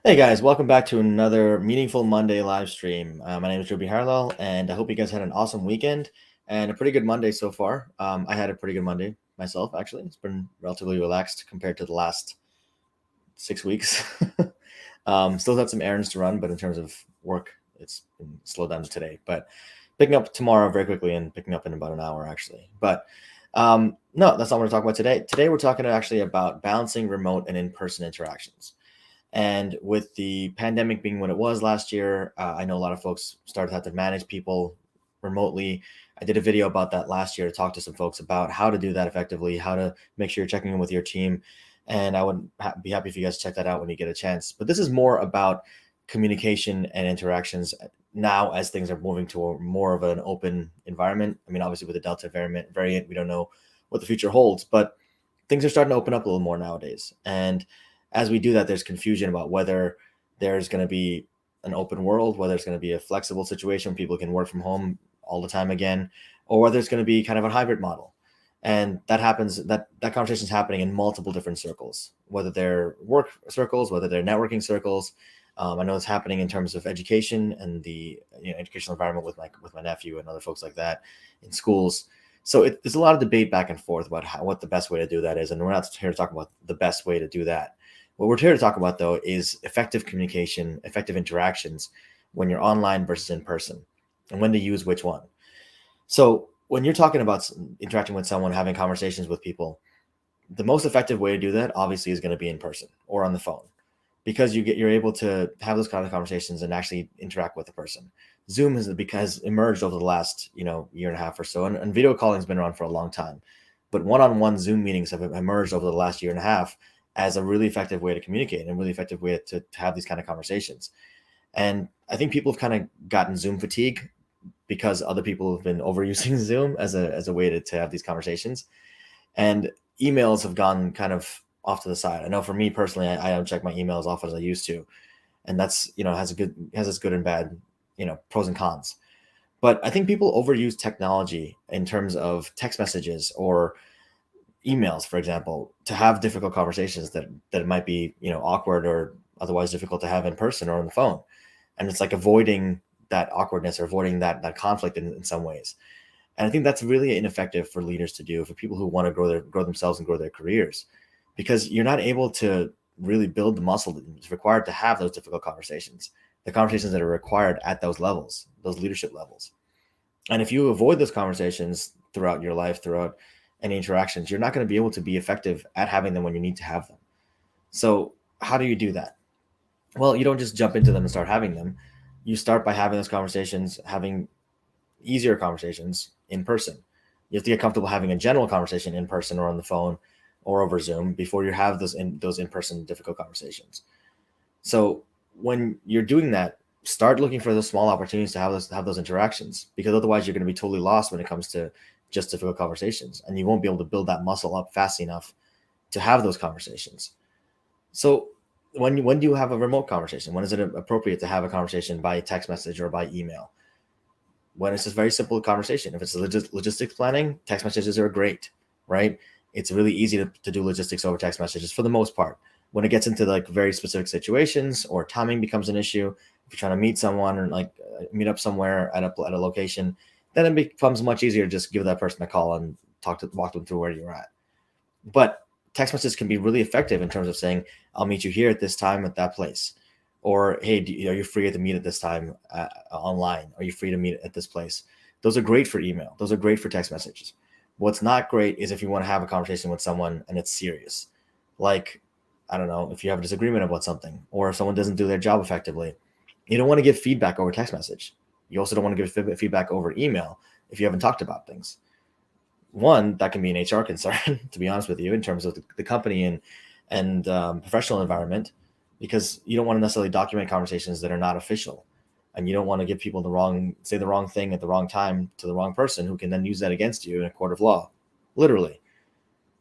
Hey guys, welcome back to another Meaningful Monday live stream. My name is Joby Harlow, and I hope you guys had an awesome weekend and a pretty good Monday so far. I had a pretty good Monday myself, actually. It's been relatively relaxed compared to the last 6 weeks. Still had some errands to run, but in terms of work, it's been slowed down today. But picking up tomorrow very quickly and picking up in about an hour, actually. But no, that's not what we're talking about today. Today, we're talking actually about balancing remote and in-person interactions. And with the pandemic being what it was last year, I know a lot of folks started to have to manage people remotely. I did a video about that last year to talk to some folks about how to do that effectively, how to make sure you're checking in with your team. And I would be happy if you guys check that out when you get a chance. But this is more about communication and interactions now as things are moving to more of an open environment. I mean, obviously with the Delta variant, we don't know what the future holds, but things are starting to open up a little more nowadays. And as we do that, there's confusion about whether there's going to be an open world, whether it's going to be a flexible situation where people can work from home all the time again, or whether it's going to be kind of a hybrid model. And that happens, that conversation is happening in multiple different circles, whether they're work circles, whether they're networking circles. I know it's happening in terms of education and the educational environment with my nephew and other folks like that in schools. So there's a lot of debate back and forth about what the best way to do that is, and we're not here to talk about the best way to do that. What we're here to talk about, though, is effective communication, effective interactions when you're online versus in person, and when to use which one. So, when you're talking about interacting with someone, having conversations with people, the most effective way to do that, obviously, is going to be in person or on the phone, because you're able to have those kind of conversations and actually interact with the person. Zoom has emerged over the last year and a half or so, and video calling has been around for a long time, but one-on-one Zoom meetings have emerged over the last year and a half as a really effective way to communicate and a really effective way to have these kind of conversations. And I think people have kind of gotten Zoom fatigue because other people have been overusing Zoom as a way to have these conversations. And emails have gone kind of off to the side. I know for me personally, I don't check my emails often as I used to, and that's has its good and bad, pros and cons. But I think people overuse technology in terms of text messages or emails, for example, to have difficult conversations that might be awkward or otherwise difficult to have in person or on the phone. And it's like avoiding that awkwardness or avoiding that conflict in some ways. And I think that's really ineffective for leaders to do, for people who want to grow themselves and grow their careers, because you're not able to really build the muscle that's required to have those difficult conversations, the conversations that are required at those levels, those leadership levels. And if you avoid those conversations throughout your life, throughout any interactions, you're not going to be able to be effective at having them when you need to have them. So how do you do that? Well, you don't just jump into them and start having them. You start by having those conversations, having easier conversations in person. You have to get comfortable having a general conversation in person or on the phone or over Zoom before you have those in-person difficult conversations. So when you're doing that, start looking for those small opportunities to have those interactions, because otherwise you're going to be totally lost when it comes to just difficult conversations, and you won't be able to build that muscle up fast enough to have those conversations. So when do you have a remote conversation? When is it appropriate to have a conversation by text message or by email? When it's just very simple conversation. If it's logistics planning, text messages are great, right? It's really easy to do logistics over text messages for the most part. When it gets into like very specific situations or timing becomes an issue, if you're trying to meet someone or meet up somewhere at a location, then it becomes much easier to just give that person a call and walk them through where you're at. But text messages can be really effective in terms of saying, I'll meet you here at this time at that place. Or, hey, are you free to meet at this time online? Are you free to meet at this place? Those are great for email. Those are great for text messages. What's not great is if you want to have a conversation with someone and it's serious. Like, I don't know, if you have a disagreement about something, or if someone doesn't do their job effectively, you don't want to give feedback over text message. You also don't want to give feedback over email if you haven't talked about things. One, that can be an HR concern, to be honest with you, in terms of the company and professional environment, because you don't want to necessarily document conversations that are not official, and you don't want to give people say the wrong thing at the wrong time to the wrong person who can then use that against you in a court of law, literally.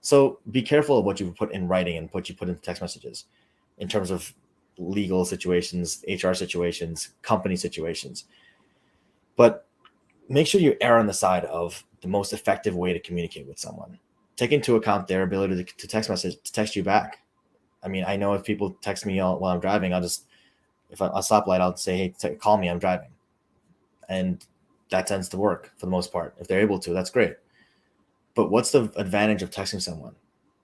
So be careful of what you put in writing and what you put into text messages in terms of legal situations, HR situations, company situations. But make sure you err on the side of the most effective way to communicate with someone. Take into account their ability to text you back. I mean, I know if people text me while I'm driving, if I stoplight, I'll say, hey, call me, I'm driving. And that tends to work for the most part. If they're able to, that's great. But what's the advantage of texting someone?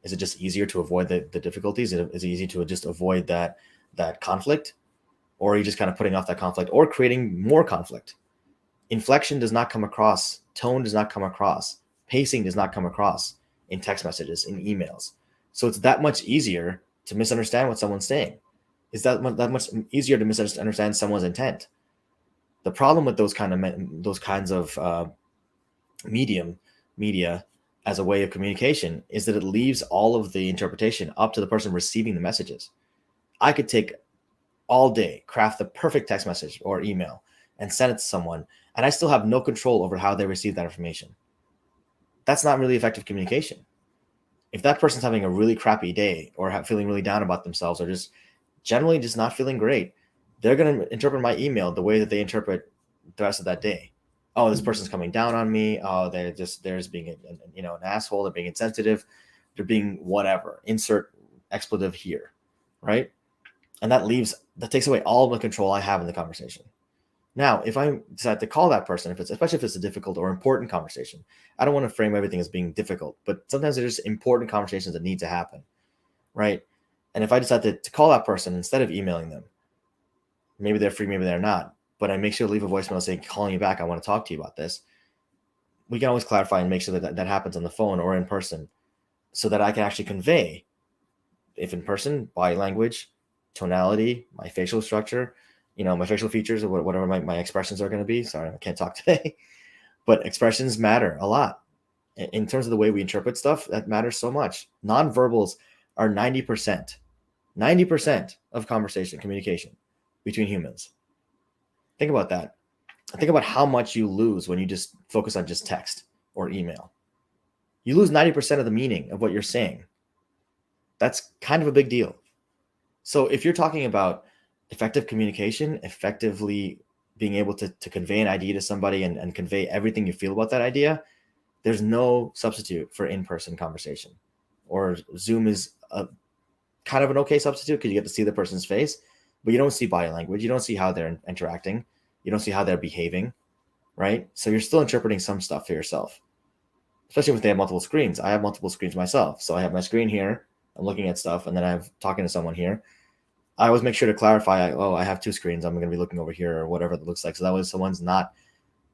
Is it just easier to avoid the difficulties? Is it easy to just avoid that conflict? Or are you just kind of putting off that conflict or creating more conflict? Inflection does not come across, tone does not come across, pacing does not come across in text messages, in emails. So it's that much easier to misunderstand what someone's saying. It's that much easier to misunderstand someone's intent. The problem with those kinds of media as a way of communication is that it leaves all of the interpretation up to the person receiving the messages. I could take all day, craft the perfect text message or email and send it to someone, and I still have no control over how they receive that information. That's not really effective communication. If that person's having a really crappy day or feeling really down about themselves or just generally just not feeling great, they're going to interpret my email the way that they interpret the rest of that day. Oh, this person's coming down on me. Oh, they're just being an asshole. They're being insensitive. They're being whatever. Insert expletive here, right? And that takes away all the control I have in the conversation. Now, if I decide to call that person, especially if it's a difficult or important conversation, I don't want to frame everything as being difficult, but sometimes there's just important conversations that need to happen, right? And if I decide to call that person instead of emailing them, maybe they're free, maybe they're not, but I make sure to leave a voicemail saying, calling you back, I want to talk to you about this. We can always clarify and make sure that happens on the phone or in person so that I can actually convey, if in person, body language, tonality, my facial structure, my facial features or whatever my expressions are going to be. Sorry, I can't talk today, but expressions matter a lot. In terms of the way we interpret stuff, that matters so much. Nonverbals are 90% of conversation, communication between humans. Think about that. Think about how much you lose when you just focus on just text or email. You lose 90% of the meaning of what you're saying. That's kind of a big deal. So if you're talking about effective communication, effectively being able to convey an idea to somebody and convey everything you feel about that idea, there's no substitute for in-person conversation. Or Zoom is a kind of an okay substitute because you get to see the person's face, but you don't see body language. You don't see how they're interacting. You don't see how they're behaving, right? So you're still interpreting some stuff for yourself, especially if they have multiple screens. I have multiple screens myself. So I have my screen here, I'm looking at stuff, and then I'm talking to someone here. I always make sure to clarify, I have two screens. I'm going to be looking over here or whatever it looks like. So that way someone's not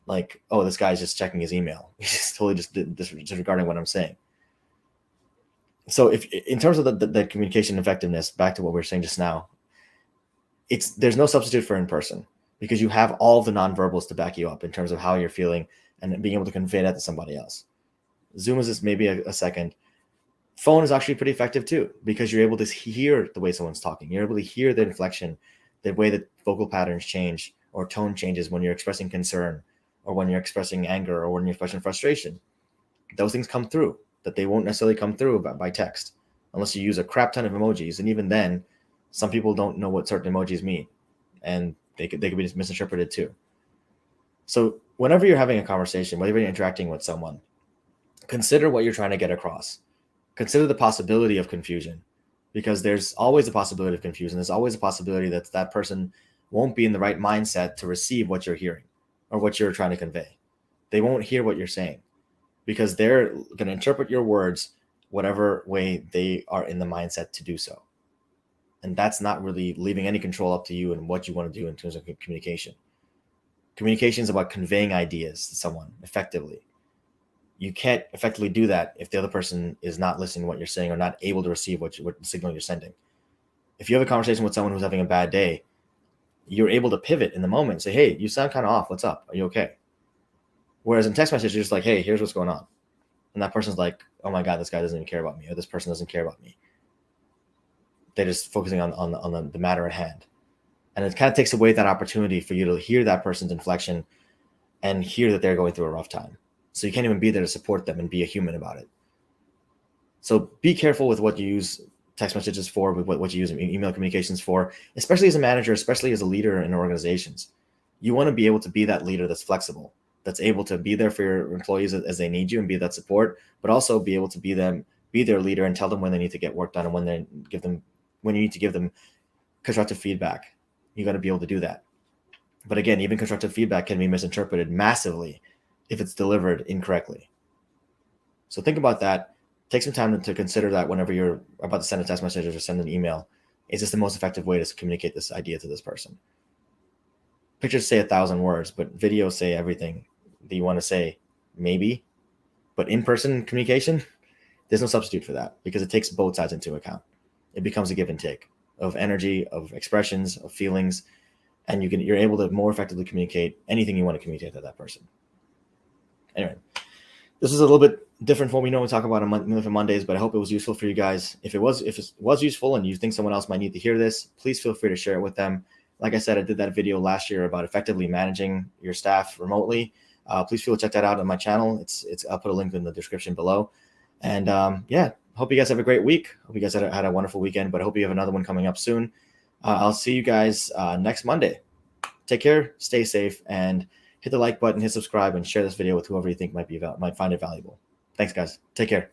like, oh, this guy's just checking his email. He's totally just disregarding what I'm saying. So if in terms of the communication effectiveness, back to what we were saying just now, there's no substitute for in person because you have all the nonverbals to back you up in terms of how you're feeling and being able to convey that to somebody else. Zoom is just maybe a second. Phone is actually pretty effective too because you're able to hear the way someone's talking. You're able to hear the inflection, the way that vocal patterns change or tone changes when you're expressing concern or when you're expressing anger or when you're expressing frustration. Those things come through that they won't necessarily come through by text unless you use a crap ton of emojis. And even then, some people don't know what certain emojis mean and they could be misinterpreted too. So whenever you're having a conversation, whenever you're interacting with someone, consider what you're trying to get across. Consider the possibility of confusion because there's always a possibility of confusion. There's always a possibility that person won't be in the right mindset to receive what you're hearing or what you're trying to convey. They won't hear what you're saying because they're going to interpret your words whatever way they are in the mindset to do so. And that's not really leaving any control up to you and what you want to do in terms of communication. Communication is about conveying ideas to someone effectively. You can't effectively do that if the other person is not listening to what you're saying or not able to receive what signal you're sending. If you have a conversation with someone who's having a bad day, you're able to pivot in the moment and say, hey, you sound kind of off. What's up? Are you okay? Whereas in text message, you're just like, hey, here's what's going on. And that person's like, oh my God, this guy doesn't even care about me, or this person doesn't care about me. They're just focusing on the matter at hand. And it kind of takes away that opportunity for you to hear that person's inflection and hear that they're going through a rough time. So you can't even be there to support them and be a human about it. So be careful with what you use text messages for, with what you use email communications for, especially as a manager, especially as a leader in organizations. You want to be able to be that leader that's flexible, that's able to be there for your employees as they need you and be that support, but also be able to be their leader and tell them when they need to get work done and when they give them when you need to give them constructive feedback, you got to be able to do that. But again, even constructive feedback can be misinterpreted massively if it's delivered incorrectly. So think about that. Take some time to consider that whenever you're about to send a text message or send an email. Is this the most effective way to communicate this idea to this person? Pictures say 1,000 words, but videos say everything that you want to say, maybe. But in-person communication, there's no substitute for that because it takes both sides into account. It becomes a give and take of energy, of expressions, of feelings, and you're able to more effectively communicate anything you want to communicate to that person. Anyway, this is a little bit different from what we normally talk about on Mondays, but I hope it was useful for you guys. If it was useful and you think someone else might need to hear this, please feel free to share it with them. Like I said, I did that video last year about effectively managing your staff remotely. Please feel to check that out on my channel. I'll put a link in the description below. And hope you guys have a great week. Hope you guys had a wonderful weekend, but I hope you have another one coming up soon. I'll see you guys next Monday. Take care, stay safe, and hit the like button, hit subscribe, and share this video with whoever you think might find it valuable. Thanks, guys. Take care.